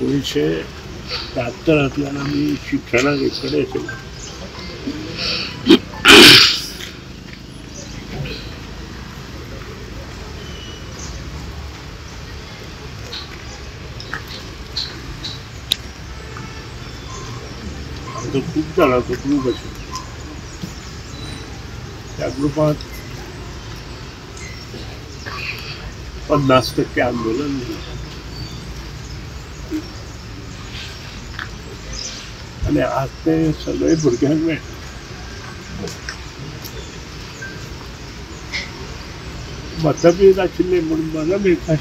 1973 आम्ही शिक्षणाकडे केलं. खूप झाला तो ग्रुप असेल. त्या ग्रुपात 50% आंदोलन आणि आज ते सगळे भुरग्यांक मेळटा. मतभेद आशिल्ले म्हणून मला मेळटा.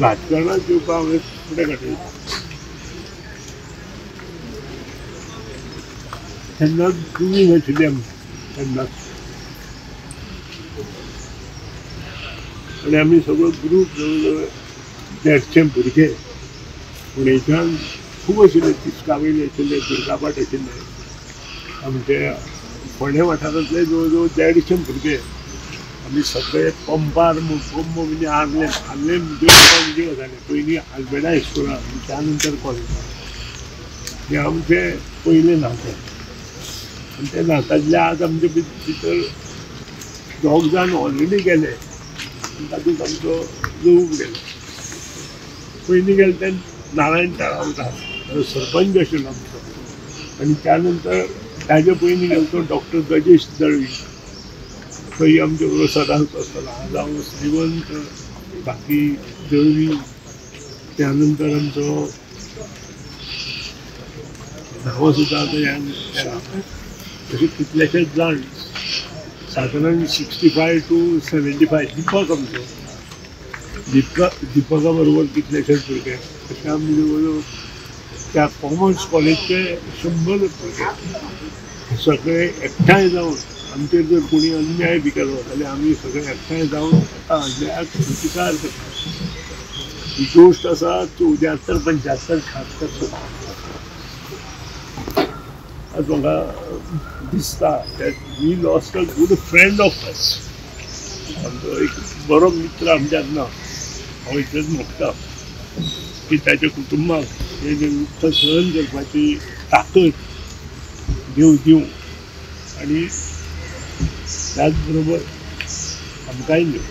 राजकारणात येवपा हांवें फुडें घातलें तेन्ना ग्रुमींग आशिल्ली आमी तेन्नाच. आनी आमी सगळो ग्रूप जवळ जवळ 150 भुरगे पुणेच्यान खूब आशिल्ले. तिस्कावयले आशिल्ले, दुर्गाबाट आशिल्ले. आमचे फोंडे वाठारांतले जवळ जवळ 150 भुरगे आमी सगळे पंपार पंप म्हणजे आर्लेम म्हणजे वताले. पयलीं आल्बेडा हायस्कुलान आनी त्या नंतर कॉलेजान. हे आमचे पयले नाते. आनी ते नातांतले आज आमचे भितर 2 जाण ऑलरेडी गेले आनी तातूंत आमचो जवूक गेलो. पयलीं गेले ते नारायण तळावकार सरपंच आशिल्लो आमचो. आनी त्या नंतर ताजे पयलीं गेलो तो डॉक्टर गजेश दळवी. थंय आमचे बरोबर सदांच आसतालो. आज हांव श्रीवंत, बाकी दळवी, त्यानंतर आमचो नांवां सुद्दां आतां अशे कितलेशेच जाण सादारण 65 to 75. दिपक आमचो दिपका बरोबर कितलेशेच भुरगे. अशें आमी जवळ जवळ त्या कॉमर्स कॉलेजचे 100 भुरगे सगळे एकठांय जावन आमचेर जर कोणी अन्याय बी केलो जाल्यार आमी सगळे एकठांय जावन त्या अन्यायाक प्रतिकार करतात. ही गोश्ट आसा 74, 75, 76 आज म्हाका दिसता that we lost a good friend of us. आमचो एक बरो मित्र आमच्यात ना. हांव इतलेंच म्हणटा की ताच्या कुटुंबाक हे दुख्ख सहन करपाची ताकद देव दिवं आनी त्याच बरोबर आमकांय दिवं.